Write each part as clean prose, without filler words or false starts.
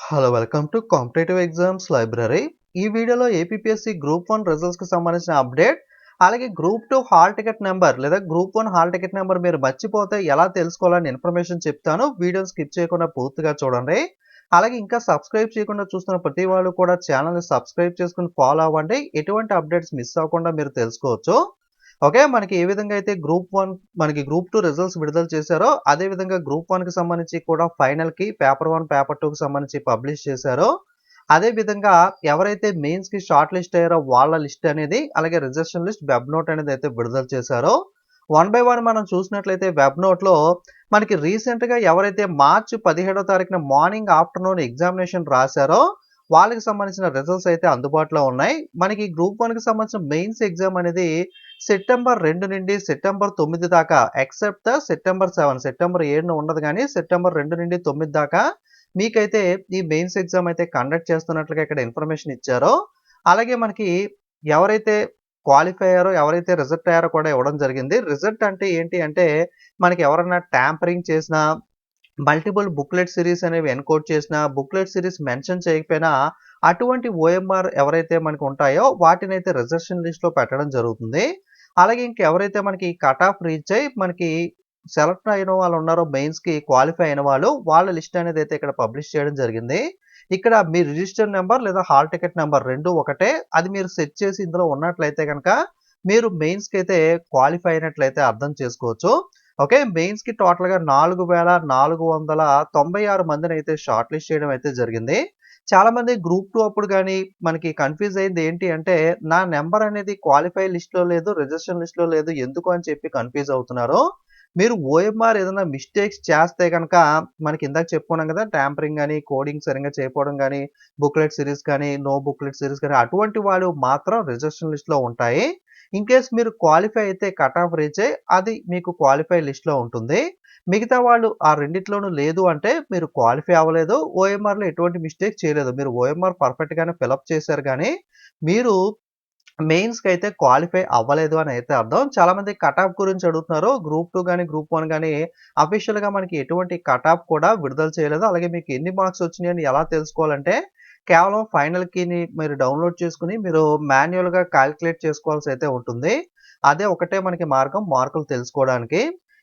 Hello welcome to competitive exams library. ఈ వీడియోలో APPSC group 1 రిజల్ట్స్‌కి సంబంధించిన అప్డేట్, అలాగే గ్రూప్ 2 హాల్ టికెట్ నంబర్ లేదా గ్రూప్ 1 హాల్ టికెట్ నంబర్ మీరు మర్చిపోతే ఎలా తెలుసుకోవాలని ఇన్ఫర్మేషన్ చెప్తాను. వీడియోని స్కిప్ చేయకుండా పూర్తిగా చూడండి. అలాగే ఇంకా సబ్స్క్రైబ్ చేయకుండా చూస్తున్న ప్రతి వాళ్ళు కూడా ఛానల్‌ని సబ్స్క్రైబ్ చేసుకొని ఫాలో అవ్వండి. ఎటువంటి అప్డేట్స్ మిస్ అవ్వకుండా మీరు తెలుసుకోవచ్చు. ఓకే. మనకి ఏ విధంగా అయితే గ్రూప్ 1 మనకి గ్రూప్ 2 రిజల్ట్స్ విడుదల చేశారో, అదే విధంగా గ్రూప్ 1కి సంబంధించి కూడా ఫైనల్‌కి పేపర్ 1, పేపర్ 2కి సంబంధించి పబ్లిష్ చేశారో, అదే విధంగా ఎవరైతే మెయిన్స్‌కి షార్ట్ లిస్ట్ అయ్యారో వాళ్ళ లిస్ట్ అనేది, అలాగే రిజర్వేషన్ లిస్ట్ వెబ్ నోట్ అనేది అయితే విడుదల చేశారో, వన్ బై వన్ మనం చూసినట్లయితే వెబ్ నోట్‌లో మనకి రీసెంట్‌గా ఎవరైతే మార్చి 17వ తారీఖున మార్నింగ్, ఆఫ్టర్‌నూన్ ఎగ్జామినేషన్ రాశారో వాళ్ళకి సంబంధించిన రిజల్ట్స్ అయితే అందుబాటులో ఉన్నాయి. మనకి గ్రూప్ 1కి సంబంధించిన మెయిన్స్ ఎగ్జామ్ అనేది సెప్టెంబర్ 2 నుండి సెప్టెంబర్ 9 దాకా, ఎక్సెప్ట్ సెప్టెంబర్ 7 సెప్టెంబర్ 7న ఉండదు గానీ సెప్టెంబర్ 2 నుండి 9 దాకా మీకైతే ఈ మెయిన్స్ ఎగ్జామ్ అయితే కండక్ట్ చేస్తున్నట్లుగా ఇక్కడ ఇన్ఫర్మేషన్ ఇచ్చారో, అలాగే మనకి ఎవరైతే క్వాలిఫై అయ్యారో, ఎవరైతే రిజెక్ట్ అయ్యారో కూడా ఇవ్వడం జరిగింది. రిజెక్ట్ అంటే ఏంటి అంటే మనకి ఎవరన్నా ట్యాంపరింగ్ చేసినా, మల్టిపుల్ బుక్లెట్ సిరీస్ అనేవి ఎన్‌కోడ్ చేసినా, బుక్లెట్ సిరీస్ మెన్షన్ చేయకపోయినా అటువంటి ఓఎంఆర్ ఎవరైతే మనకు ఉంటాయో వాటినైతే రిజర్వేషన్ లిస్ట్‌లో పెట్టడం జరుగుతుంది. అలాగే ఇంకెవరైతే మనకి కట్ ఆఫ్ రీచ్ అయ్యి మనకి సెలెక్ట్ అయిన వాళ్ళు ఉన్నారో మెయిన్స్‌కి క్వాలిఫై అయిన వాళ్ళు, వాళ్ళ లిస్ట్ అనేది అయితే ఇక్కడ పబ్లిష్ చేయడం జరిగింది. ఇక్కడ మీ రిజిస్టర్ నంబర్ లేదా హాల్ టికెట్ నంబర్ 2 ఒకటే. అది మీరు సెట్ చేసి ఇందులో ఉన్నట్లయితే గనక మీరు మెయిన్స్‌కి అయితే క్వాలిఫై అయినట్లయితే అర్థం చేసుకోవచ్చు. ఓకే. మెయిన్స్‌కి టోటల్‌గా 4496 మందినైతే షార్ట్ లిస్ట్ చేయడం అయితే జరిగింది. చాలామంది గ్రూప్ 2 అప్పుడు గాని మనకి కన్‌ఫ్యూజ్ అయింది ఏంటి అంటే, నా నంబర్ అనేది క్వాలిఫై లిస్ట్‌లో లేదు, రిజర్వేషన్ లిస్ట్‌లో లేదు ఎందుకు అని చెప్పి కన్‌ఫ్యూజ్ అవుతున్నారు. మీరు ఓఎంఆర్ ఏదైనా మిస్టేక్స్ చేస్తే గనక మనకి ఇందాక చెప్పుకున్నాం కదా! ట్యాంపరింగ్ గాని, కోడింగ్ సరిగ్గా చేయకపోవడం గాని, బుక్లెట్ సిరీస్ కానీ, నో బుక్లెట్ సిరీస్ కానీ అటువంటి వాళ్ళు మాత్రం రిజర్వేషన్ లిస్ట్‌లో ఉంటాయి. ఇన్‌కేస్ మీరు క్వాలిఫై అయితే కట్ ఆఫ్ రీచ్ అయ్యి అది మీకు క్వాలిఫై లిస్ట్‌లో ఉంటుంది. మిగతా వాళ్ళు ఆ రెండిట్లోనూ లేదు అంటే మీరు క్వాలిఫై అవ్వలేదు. ఓఎంఆర్‌లో ఎటువంటి మిస్టేక్ చేయలేదు. మీరు ఓఎంఆర్ పర్ఫెక్ట్‌గానే ఫిలప్ చేశారు గానీ, మీరు మెయిన్స్‌కైతే క్వాలిఫై అవ్వలేదు అని అయితే అర్థం. చాలామంది కట్ ఆఫ్ గురించి అడుగుతున్నారు. గ్రూప్ 2 గాని, గ్రూప్ 1 గాని అఫీషియల్‌గా మనకి ఎటువంటి కట్ ఆఫ్ కూడా విడుదల చేయలేదు. అలాగే మీకు ఎన్ని మార్క్స్ వచ్చినాయని ఎలా తెలుసుకోవాలంటే, కేవలం ఫైనల్ కీని మీరు డౌన్‌లోడ్ చేసుకొని మీరు మాన్యుయల్‌గా కాలిక్యులేట్ చేసుకోవాల్సి అయితే ఉంటుంది. అదే ఒకటే మనకి మార్గం మార్కులు తెలుసుకోవడానికి.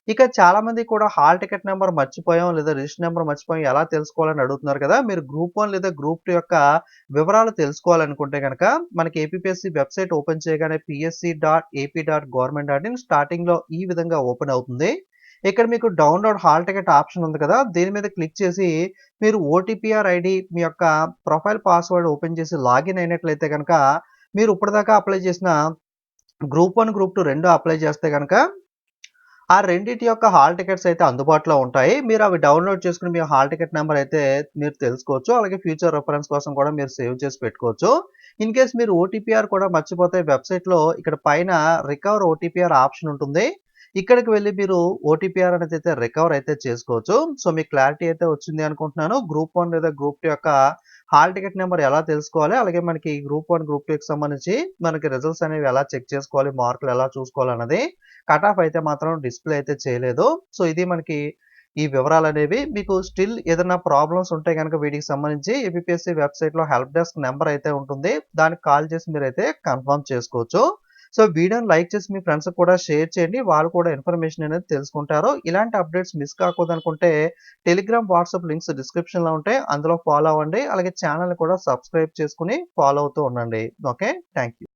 ఇక చాలామంది కూడా హాల్ టికెట్ నంబర్ మర్చిపోయాం లేదా రిజిస్టర్ నంబర్ మర్చిపోయాం ఎలా తెలుసుకోవాలని అడుగుతున్నారు కదా! మీరు గ్రూప్ 1 లేదా గ్రూప్ 2 యొక్క వివరాలు తెలుసుకోవాలనుకుంటే గనక మనకి ఏపీపీఎస్సీ వెబ్‌సైట్ ఓపెన్ చేయగానే psc.ap.government.in స్టార్టింగ్‌లో ఈ విధంగా ఓపెన్ అవుతుంది. ఇక్కడ మీకు డౌన్‌లోడ్ హాల్ టికెట్ ఆప్షన్ ఉంది కదా! దీని మీద క్లిక్ చేసి మీరు ఓటీపీఆర్ ఐడీ మీ యొక్క ప్రొఫైల్ పాస్వర్డ్ ఓపెన్ చేసి లాగిన్ అయినట్లయితే గనక మీరు ఇప్పటిదాకా అప్లై చేసిన గ్రూప్ 1, గ్రూప్ 2 రెండు అప్లై చేస్తే గనక ఆ రెండిటి యొక్క హాల్ టికెట్స్ అయితే అందుబాటులో ఉంటాయి. మీరు అవి డౌన్‌లోడ్ చేసుకొని మీ హాల్ టికెట్ నంబర్ అయితే మీరు తెలుసుకోవచ్చు. అలాగే ఫ్యూచర్ రిఫరెన్స్ కోసం కూడా మీరు సేవ్ చేసి పెట్టుకోవచ్చు. ఇన్‌కేస్ మీరు ఓటీపీఆర్ కూడా మర్చిపోతే వెబ్‌సైట్‌లో ఇక్కడ పైన రికవర్ ఓటీపీఆర్ ఆప్షన్ ఉంటుంది. ఇక్కడికి వెళ్లి మీరు ఓటీపీఆర్ అనేది అయితే రికవర్ అయితే చేసుకోవచ్చు. సో, మీకు క్లారిటీ అయితే వచ్చింది అనుకుంటున్నాను. గ్రూప్ 1 లేదా గ్రూప్ 2 యొక్క హాల్ టికెట్ నంబర్ ఎలా తెలుసుకోవాలి? అలాగే మనకి గ్రూప్ 1, గ్రూప్ 2కి సంబంధించి మనకి రిజల్ట్స్ అనేవి ఎలా చెక్ చేసుకోవాలి? మార్కులు ఎలా చూసుకోవాలన్నది కట్ ఆఫ్ అయితే మాత్రం డిస్‌ప్లే అయితే చేయలేదు. సో, ఇది మనకి ఈ వివరాలనేవి. మీకు స్టిల్ ఏదన్నా ప్రాబ్లమ్స్ ఉంటే గనక వీటికి సంబంధించి ఏపీపీఎస్సీ వెబ్‌సైట్‌లో హెల్ప్ డెస్క్ నంబర్ అయితే ఉంటుంది. దానికి కాల్ చేసి మీరైతే కన్ఫర్మ్ చేసుకోవచ్చు. సో, వీడియోని లైక్ చేసి మీ ఫ్రెండ్స్‌కి కూడా షేర్ చేయండి. వాళ్ళు కూడా ఇన్ఫర్మేషన్ అనేది తెలుసుకుంటారు. ఇలాంటి అప్డేట్స్ మిస్ కాకూడదనుకుంటే టెలిగ్రామ్, వాట్సాప్ లింక్స్ డిస్క్రిప్షన్‌లో ఉంటాయి. అందులో ఫాలో అవ్వండి. అలాగే ఛానెల్‌ని కూడా సబ్స్క్రైబ్ చేసుకొని ఫాలో అవుతూ ఉండండి. ఓకే. Thank you.